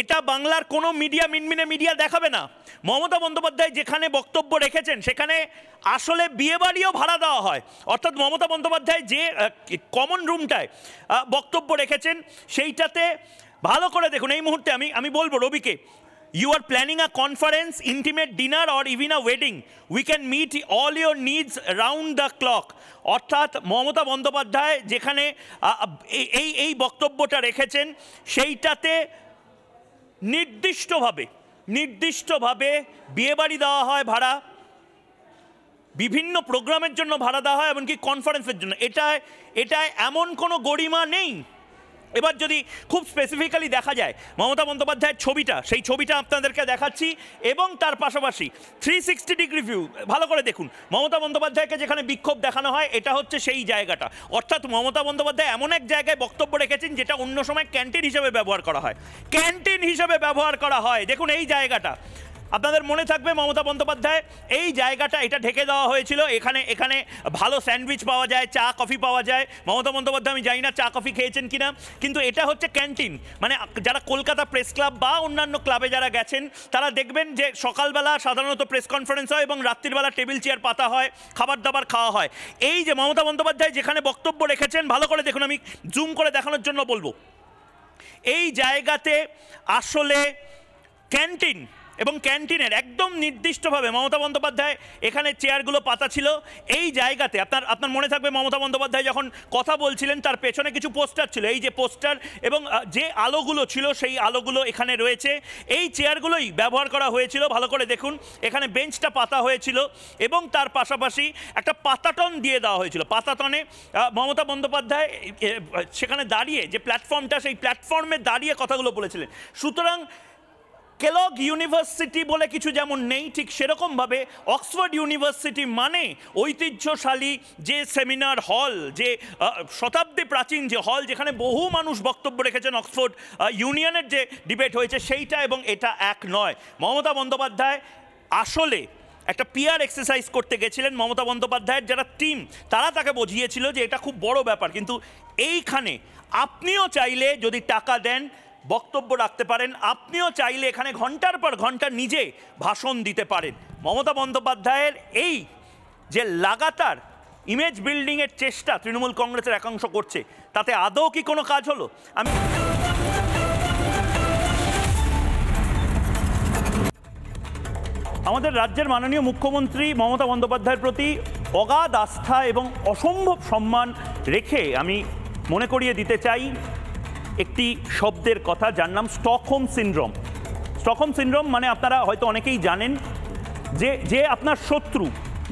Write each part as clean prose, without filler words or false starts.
এটা বাংলার কোনো মিডিয়া মিনমিনে মিডিয়া দেখাবে না। মমতা বন্দ্যোপাধ্যায় যেখানে বক্তব্য রেখেছেন সেখানে আসলে বিয়েবাড়িও ভাড়া দেওয়া হয়। অর্থাৎ মমতা বন্দ্যোপাধ্যায় যে কমন রুমটায় বক্তব্য রেখেছেন সেইটাতে ভালো করে দেখুন। এই মুহূর্তে আমি বলবো রবিকে, you are planning a conference, intimate dinner or even a wedding, we can meet all your needs round the clock। অর্থাৎ মমতা বন্দ্যোপাধ্যায় যেখানে এই বক্তব্যটা রেখেছেন সেইটাতে নির্দিষ্টভাবে বিয়েবাড়ি দেওয়া হয় ভাড়া, বিভিন্ন প্রোগ্রামের জন্য ভাড়া দেওয়া হয়, এমনকি কনফারেন্সের জন্য। এটায় এমন কোনো গরিমা নেই। এবার যদি খুব স্পেসিফিক্যালি দেখা যায় মমতা বন্দ্যোপাধ্যায়ের ছবিটা, সেই ছবিটা আপনাদেরকে দেখাচ্ছি এবং তার পাশাপাশি 360 ডিগ্রি ভিউ ভালো করে দেখুন। মমতা বন্দ্যোপাধ্যায়কে যেখানে বিক্ষোভ দেখানো হয় এটা হচ্ছে সেই জায়গাটা। অর্থাৎ মমতা বন্দ্যোপাধ্যায় এমন এক জায়গায় বক্তব্য রেখেছেন যেটা অন্য সময় ক্যান্টিন হিসেবে ব্যবহার করা হয়। দেখুন এই জায়গাটা আপনাদের মনে থাকবে, মমতা বন্দ্যোপাধ্যায় এই জায়গাটা এটা ঢেকে দেওয়া হয়েছিল। এখানে ভালো স্যান্ডউইচ পাওয়া যায়, চা কফি পাওয়া যায়। মমতা বন্দ্যোপাধ্যায় আমি জানি না চা কফি খেয়েছেন কিনা, কিন্তু এটা হচ্ছে ক্যান্টিন। মানে যারা কলকাতা প্রেস ক্লাব বা অন্যান্য ক্লাবে যারা গেছেন তারা দেখবেন যে সকালবেলা সাধারণত প্রেস কনফারেন্স হয় এবং রাত্রিবেলা টেবিল চেয়ার পাতা হয়, খাবার দাবার খাওয়া হয়। এই যে মমতা বন্দ্যোপাধ্যায় যেখানে বক্তব্য রেখেছেন ভালো করে দেখুন, আমি জুম করে দেখানোর জন্য বলবো, এই জায়গাতে আসলে ক্যান্টিন এবং ক্যান্টিনের একদম নির্দিষ্টভাবে মমতা বন্দ্যোপাধ্যায় এখানে চেয়ারগুলো পাতা ছিল। এই জায়গাতে আপনার মনে থাকবে মমতা বন্দ্যোপাধ্যায় যখন কথা বলছিলেন তার পেছনে কিছু পোস্টার ছিল, এই যে পোস্টার এবং যে আলোগুলো ছিল সেই আলোগুলো এখানে রয়েছে। এই চেয়ারগুলোই ব্যবহার করা হয়েছিল। ভালো করে দেখুন, এখানে বেঞ্চটা পাতা হয়েছিল এবং তার পাশাপাশি একটা পাতাটন দিয়ে দেওয়া হয়েছিল। পাতাটনে মমতা বন্দ্যোপাধ্যায় সেখানে দাঁড়িয়ে যে প্ল্যাটফর্মটা, সেই প্ল্যাটফর্মে দাঁড়িয়ে কথাগুলো বলেছিলেন। সুতরাং কেলগ ইউনিভার্সিটি বলে কিছু যেমন নেই, ঠিক সেরকমভাবে অক্সফোর্ড ইউনিভার্সিটি মানে ঐতিহ্যশালী যে সেমিনার হল, যে শতাব্দী প্রাচীন যে হল যেখানে বহু মানুষ বক্তব্য রেখেছেন, অক্সফোর্ড ইউনিয়নের যে ডিবেট হয়েছে সেইটা এবং এটা এক নয়। মমতা বন্দ্যোপাধ্যায় আসলে একটা পিআর এক্সারসাইজ করতে গেছিলেন। মমতা বন্দ্যোপাধ্যায়ের যারা টিম তারা তাকে বুঝিয়েছিল যে এটা খুব বড় ব্যাপার, কিন্তু এইখানে আপনিও চাইলে যদি টাকা দেন বক্তব্য রাখতে পারেন, আপনিও চাইলে এখানে ঘন্টার পর ঘন্টা নিজে ভাষণ দিতে পারেন। মমতা বন্দ্যোপাধ্যায়ের এই যে লাগাতার ইমেজ বিল্ডিংয়ের চেষ্টা তৃণমূল কংগ্রেসের একাংশ করছে, তাতে আদৌ কি কোনো কাজ হলো? আমাদের রাজ্যের মাননীয় মুখ্যমন্ত্রী মমতা বন্দ্যোপাধ্যায়ের প্রতি অগাধ আস্থা এবং অসম্ভব সম্মান রেখে আমি মনে করিয়ে দিতে চাই একটি শব্দের কথা, যার নাম স্টকহোম সিনড্রোম। স্টকহোম সিনড্রোম মানে আপনারা হয়তো অনেকেই জানেন যে আপনার শত্রু,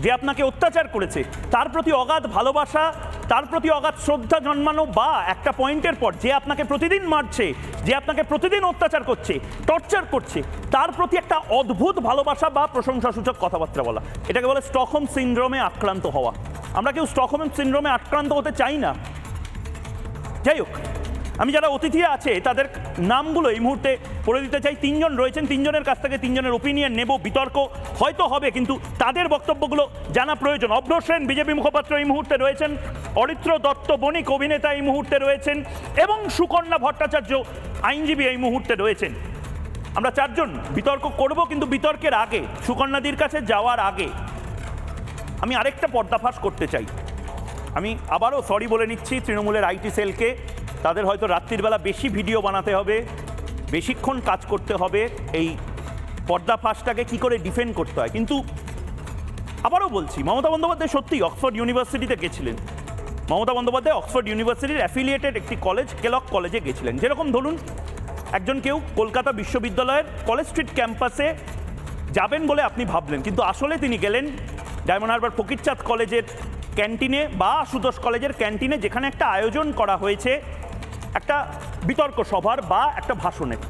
যে আপনাকে অত্যাচার করেছে তার প্রতি অগাধ ভালোবাসা, তার প্রতি অগাধ শ্রদ্ধা জন্মানো, বা একটা পয়েন্টের পর যে আপনাকে প্রতিদিন মারছে, যে আপনাকে প্রতিদিন অত্যাচার করছে, টর্চার করছে, তার প্রতি একটা অদ্ভুত ভালোবাসা বা প্রশংসাসূচক কথাবার্তা বলা, এটাকে বলে স্টকহোম সিনড্রোমে আক্রান্ত হওয়া। আমরা কেউ স্টকহোম সিনড্রোমে আক্রান্ত হতে চাই না। যাই হোক, আমি যারা অতিথি আছে তাদের নামগুলো এই মুহূর্তে পড়ে দিতে চাই। তিনজন রয়েছেন, তিনজনের কাছ থেকে তিনজনের ওপিনিয়ন নেব, বিতর্ক হয়তো হবে কিন্তু তাদের বক্তব্যগুলো জানা প্রয়োজন। অভ্র সেন বিজেপি মুখপাত্র এই মুহূর্তে রয়েছেন, অরিত্র দত্ত বণিক অভিনেতা এই মুহূর্তে রয়েছেন এবং সুকন্যা ভট্টাচার্য আইনজীবী এই মুহূর্তে রয়েছেন। আমরা চারজন বিতর্ক করব, কিন্তু বিতর্কের আগে, সুকন্যাদির কাছে যাওয়ার আগে আমি আরেকটা পর্দাফাশ করতে চাই। আমি আবারও সরি বলে নিচ্ছি তৃণমূলের আইটি সেলকে, তাদের হয়তো রাত্রির বেলা বেশি ভিডিও বানাতে হবে, বেশিক্ষণ কাজ করতে হবে এই পর্দাফাশটাকে কী করে ডিফেন্ড করতে হয়। কিন্তু আবারও বলছি, মমতা বন্দ্যোপাধ্যায় সত্যিই অক্সফোর্ড ইউনিভার্সিটিতে গেছিলেন। মমতা বন্দ্যোপাধ্যায় অক্সফোর্ড ইউনিভার্সিটির অ্যাফিলিয়েটেড একটি কলেজ কেলগ কলেজে গেছিলেন। যেরকম ধরুন একজন কেউ কলকাতা বিশ্ববিদ্যালয়ের কলেজ স্ট্রিট ক্যাম্পাসে যাবেন বলে আপনি ভাবলেন, কিন্তু আসলে তিনি গেলেন ডায়মন্ড হারবার ফকিরচাঁদ কলেজের ক্যান্টিনে বা আশুতোষ কলেজের ক্যান্টিনে, যেখানে একটা আয়োজন করা হয়েছে একটা বিতর্ক সভার বা একটা ভাষণের।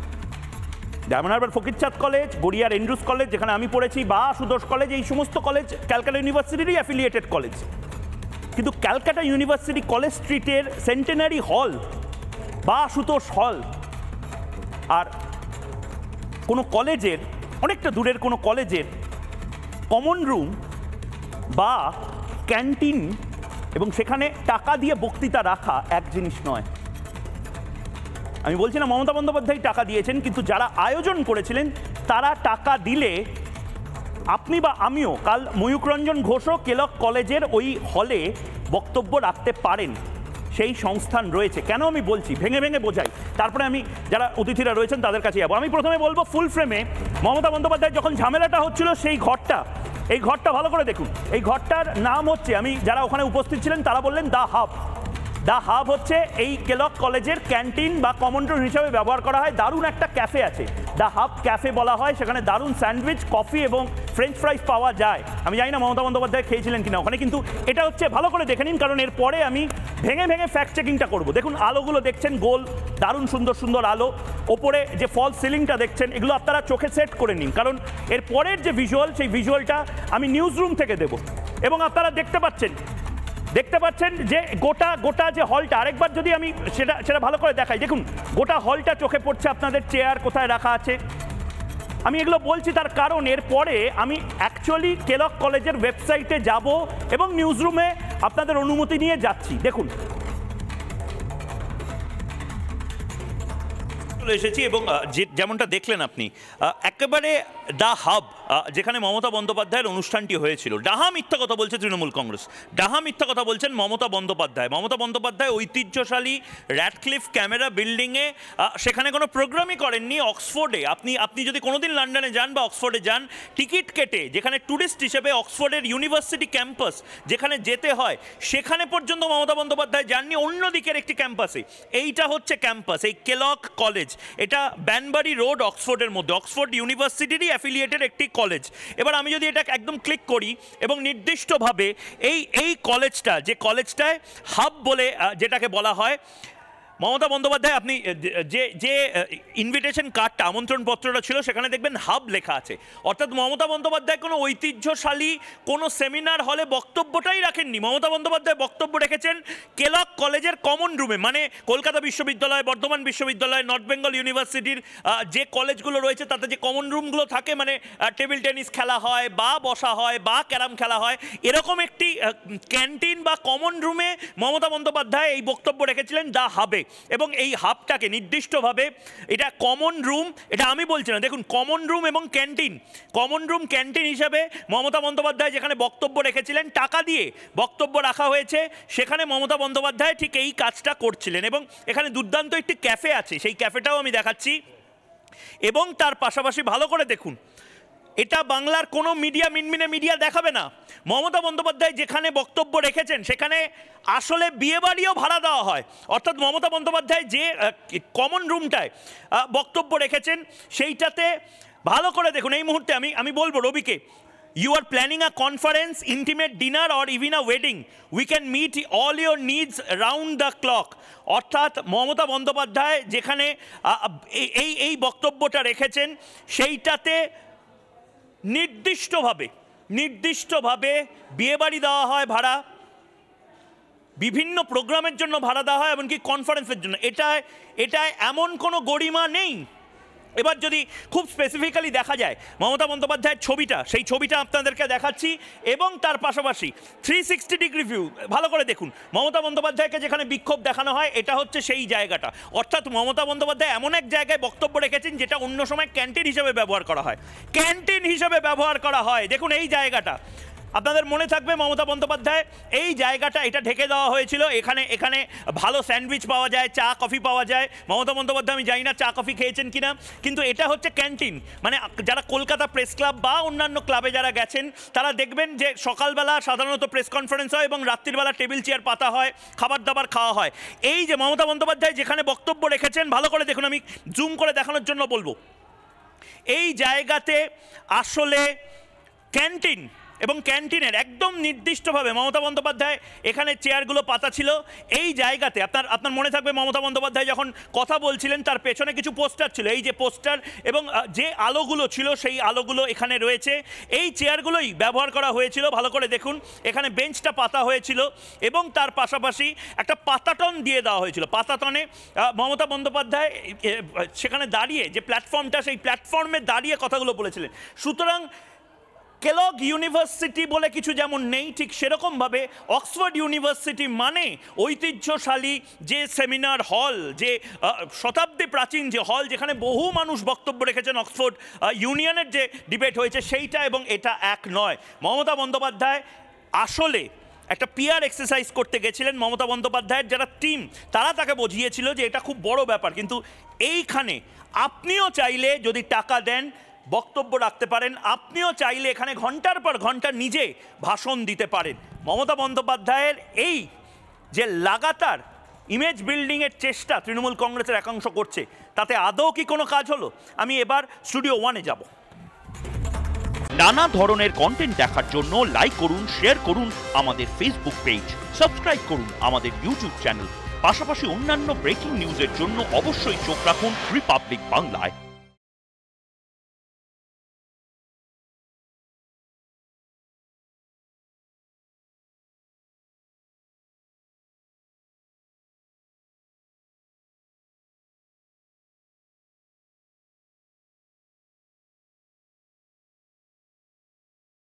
ডায়মন্ড হারবার ফকিরচাঁদ কলেজ, গড়িয়ার এন্ড্রুস কলেজ যেখানে আমি পড়েছি, বা আশুতোষ কলেজ, এই সমস্ত কলেজ ক্যালকাটা ইউনিভার্সিটিরই অ্যাফিলিয়েটেড কলেজ। কিন্তু ক্যালকাটা ইউনিভার্সিটি কলেজ স্ট্রিটের সেন্টেনারি হল বা আশুতোষ হল আর কোনো কলেজের, অনেকটা দূরের কোনো কলেজের কমন রুম বা ক্যান্টিন এবং সেখানে টাকা দিয়ে বক্তৃতা রাখা এক জিনিস নয়। আমি বলছি না মমতা বন্দ্যোপাধ্যায় টাকা দিয়েছেন, কিন্তু যারা আয়োজন করেছিলেন তারা টাকা দিলে আপনি বা আমিও কাল ময়ূক রঞ্জন ঘোষও কেলক কলেজের ওই হলে বক্তব্য রাখতে পারেন। সেই সংস্থান রয়েছে। কেন আমি বলছি, ভেঙে ভেঙে বোঝাই, তারপরে আমি যারা অতিথিরা রয়েছেন তাদের কাছে যাবো। আমি প্রথমে বলবো ফুল ফ্রেমে মমতা বন্দ্যোপাধ্যায় যখন ঝামেলাটা হচ্ছিল সেই ঘরটা, এই ঘরটা ভালো করে দেখুন। এই ঘরটার নাম হচ্ছে, আমি যারা ওখানে উপস্থিত ছিলেন তারা বললেন দ্য হাব। দ্য হাব হচ্ছে এই কেলক কলেজের ক্যান্টিন বা কমন রুম হিসাবে ব্যবহার করা হয়। দারুণ একটা ক্যাফে আছে, দ্য হাব ক্যাফে বলা হয়। সেখানে দারুণ স্যান্ডউইচ, কফি এবং ফ্রেঞ্চ ফ্রাইজ পাওয়া যায়। আমি জানি না মমতা বন্দ্যোপাধ্যায় খেয়েছিলেন কিনা ওখানে, কিন্তু এটা হচ্ছে ভালো করে দেখে নিন, কারণ এরপরে আমি ভেঙে ভেঙে ফ্যাক্ট চেকিংটা করবো। দেখুন আলোগুলো দেখছেন, গোল দারুণ সুন্দর সুন্দর আলো, ওপরে যে ফল সিলিংটা দেখছেন, এগুলো আপনারা চোখে সেট করে নিন, কারণ এর পরের যে ভিজুয়াল, সেই ভিজুয়ালটা আমি নিউজ রুম থেকে দেবো। এবং আপনারা দেখতে পাচ্ছেন যে গোটা যে হলটা, আরেকবার যদি আমি সেটা ভালো করে দেখাই, দেখুন গোটা হলটা চোখে পড়ছে আপনাদের, চেয়ার কোথায় রাখা আছে। আমি এগুলো বলছি তার কারণ এরপরে আমি অ্যাকচুয়ালি কেলক কলেজের ওয়েবসাইটে যাব এবং নিউজ রুমে আপনাদের অনুমতি নিয়ে যাচ্ছি। দেখুন এসেছি এবং যেমনটা দেখলেন আপনি, একেবারে দ্য হাব, যেখানে মমতা বন্দ্যোপাধ্যায়ের অনুষ্ঠানটি হয়েছিল। ডাহা মিথ্যা কথা বলছে তৃণমূল কংগ্রেস, ডাহা মিথ্যা কথা বলছেন মমতা বন্দ্যোপাধ্যায় ঐতিহ্যশালী র্যাডক্লিফ ক্যামেরা বিল্ডিংয়ে সেখানে কোনো প্রোগ্রামই করেননি। অক্সফোর্ডে আপনি যদি কোনোদিন লন্ডনে যান বা অক্সফোর্ডে যান, টিকিট কেটে যেখানে ট্যুরিস্ট হিসেবে অক্সফোর্ডের ইউনিভার্সিটি ক্যাম্পাস যেখানে যেতে হয়, সেখানে পর্যন্ত মমতা বন্দ্যোপাধ্যায় যাননি, অন্যদিকের একটি ক্যাম্পাসে। এইটা হচ্ছে ক্যাম্পাস, এই কেলক কলেজ। এটা ব্যানবারি রোড অক্সফোর্ডের মধ্যে, অক্সফোর্ড ইউনিভার্সিটিরই অ্যাফিলিয়েটেড একটি কলেজ। এবার আমি যদি এটা একদম ক্লিক করি এবং নির্দিষ্টভাবে এই কলেজটা, যে কলেজটায় হাব বলে যেটাকে বলা হয়, মমতা বন্দ্যোপাধ্যায় আপনি যে ইনভিটেশন কার্ডটা, আমন্ত্রণ পত্রটা ছিল, সেখানে দেখবেন হাব লেখা আছে। অর্থাৎ মমতা বন্দ্যোপাধ্যায় কোনো ঐতিহ্যশালী কোনো সেমিনার হলে বক্তব্যটাই রাখেননি। মমতা বন্দ্যোপাধ্যায় বক্তব্য রেখেছেন কেলক কলেজের কমন রুমে, মানে কলকাতা বিশ্ববিদ্যালয়, বর্ধমান বিশ্ববিদ্যালয়, নর্থ বেঙ্গল ইউনিভার্সিটির যে কলেজগুলো রয়েছে তাতে যে কমন রুমগুলো থাকে, মানে টেবিল টেনিস খেলা হয় বা বসা হয় বা ক্যারাম খেলা হয়, এরকম একটি ক্যান্টিন বা কমন রুমে মমতা বন্দ্যোপাধ্যায় এই বক্তব্য রেখেছিলেন দ্য হাবে। এবং এই হাবটাকে নির্দিষ্টভাবে, এটা কমন রুম, এটা আমি বলছি না, দেখুন কমন রুম এবং ক্যান্টিন, কমন রুম ক্যান্টিন হিসাবে মমতা বন্দ্যোপাধ্যায় যেখানে বক্তব্য রেখেছিলেন, টাকা দিয়ে বক্তব্য রাখা হয়েছে, সেখানে মমতা বন্দ্যোপাধ্যায় ঠিক এই কাজটা করছিলেন। এবং এখানে দুর্দান্ত একটি ক্যাফে আছে, সেই ক্যাফেটাও আমি দেখাচ্ছি। এবং তার পাশাপাশি ভালো করে দেখুন, এটা বাংলার কোনো মিডিয়া, মিনমিনে মিডিয়া দেখাবে না। মমতা বন্দ্যোপাধ্যায় যেখানে বক্তব্য রেখেছেন সেখানে আসলে বিয়েবাড়িও ভাড়া দেওয়া হয়। অর্থাৎ মমতা বন্দ্যোপাধ্যায় যে কমন রুমটায় বক্তব্য রেখেছেন সেইটাতে ভালো করে দেখুন। এই মুহূর্তে আমি বলবো রবিকে, you are planning a conference, intimate dinner or even a wedding, we can meet all your needs round the clock। অর্থাৎ মমতা বন্দ্যোপাধ্যায় যেখানে এই বক্তব্যটা রেখেছেন সেইটাতে নির্দিষ্টভাবে বিয়েবাড়ি দেওয়া হয় ভাড়া, বিভিন্ন প্রোগ্রামের জন্য ভাড়া দেওয়া হয়, এমনকি কনফারেন্সের জন্য। এটায় এমন কোনো গরিমা নেই। এবার যদি খুব স্পেসিফিক্যালি দেখা যায় মমতা বন্দ্যোপাধ্যায়ের ছবিটা, সেই ছবিটা আপনাদেরকে দেখাচ্ছি। এবং তার পাশাপাশি 360 ডিগ্রি ভিউ ভালো করে দেখুন। মমতা বন্দ্যোপাধ্যায়কে যেখানে বিক্ষোভ দেখানো হয়, এটা হচ্ছে সেই জায়গাটা। অর্থাৎ মমতা বন্দ্যোপাধ্যায় এমন এক জায়গায় বক্তব্য রেখেছেন যেটা অন্য সময় ক্যান্টিন হিসেবে ব্যবহার করা হয়। দেখুন এই জায়গাটা আপনাদের মনে থাকবে, মমতা বন্দ্যোপাধ্যায় এই জায়গাটা এটা ঢেকে দেওয়া হয়েছিল। এখানে ভালো স্যান্ডউইচ পাওয়া যায়, চা কফি পাওয়া যায়। মমতা বন্দ্যোপাধ্যায়, আমি জানি না চা কফি খেয়েছেন কিনা, কিন্তু এটা হচ্ছে ক্যান্টিন। মানে যারা কলকাতা প্রেস ক্লাব বা অন্যান্য ক্লাবে যারা গেছেন তারা দেখবেন যে সকালবেলা সাধারণত প্রেস কনফারেন্স হয় এবং রাত্রিবেলা টেবিল চেয়ার পাতা হয়, খাবার দাবার খাওয়া হয়। এই যে মমতা বন্দ্যোপাধ্যায় যেখানে বক্তব্য রেখেছেন, ভালো করে দেখুন, আমি জুম করে দেখানোর জন্য বলবো, এই জায়গাতে আসলে ক্যান্টিন এবং ক্যান্টিনের একদম নির্দিষ্টভাবে মমতা বন্দ্যোপাধ্যায় এখানে চেয়ারগুলো পাতা ছিল। এই জায়গাতে আপনার মনে থাকবে মমতা বন্দ্যোপাধ্যায় যখন কথা বলছিলেন তার পেছনে কিছু পোস্টার ছিল, এই যে পোস্টার এবং যে আলোগুলো ছিল সেই আলোগুলো এখানে রয়েছে। এই চেয়ারগুলোই ব্যবহার করা হয়েছিল, ভালো করে দেখুন। এখানে বেঞ্চটা পাতা হয়েছিল এবং তার পাশাপাশি একটা পাতাটন দিয়ে দেওয়া হয়েছিল। পাতাটনে মমতা বন্দ্যোপাধ্যায় সেখানে দাঁড়িয়ে, যে প্ল্যাটফর্মটা, সেই প্ল্যাটফর্মে দাঁড়িয়ে কথাগুলো বলেছিলেন। সুতরাং কেলগ ইউনিভার্সিটি বলে কিছু যেমন নেই, ঠিক সেরকমভাবে অক্সফোর্ড ইউনিভার্সিটি মানে ঐতিহ্যশালী যে সেমিনার হল, যে শতাব্দী প্রাচীন যে হল যেখানে বহু মানুষ বক্তব্য রেখেছেন, অক্সফোর্ড ইউনিয়নের যে ডিবেট হয়েছে সেইটা এবং এটা এক নয়। মমতা বন্দ্যোপাধ্যায় আসলে একটা পিআর এক্সারসাইজ করতে গেছিলেন। মমতা বন্দ্যোপাধ্যায়ের যারা টিম তারা তাকে বুঝিয়েছিল যে এটা খুব বড় ব্যাপার, কিন্তু এইখানে আপনিও চাইলে যদি টাকা দেন বক্তব্য রাখতে পারেন, আপনিও চাইলে এখানে ঘন্টার পর ঘন্টা নিজে ভাষণ দিতে পারেন। মমতা বন্দ্যোপাধ্যায়ের এই যে লাগাতার ইমেজ বিল্ডিংয়ের চেষ্টা তৃণমূল কংগ্রেসের একাংশ করছে, তাতে আদৌ কি কোনো কাজ হলো? আমি এবার স্টুডিও ওয়ানে যাব। নানা ধরনের কন্টেন্ট দেখার জন্য লাইক করুন, শেয়ার করুন আমাদের ফেসবুক পেজ, সাবস্ক্রাইব করুন আমাদের ইউটিউব চ্যানেল। পাশাপাশি অন্যান্য ব্রেকিং নিউজের জন্য অবশ্যই চোখ রাখুন রিপাবলিক বাংলায়।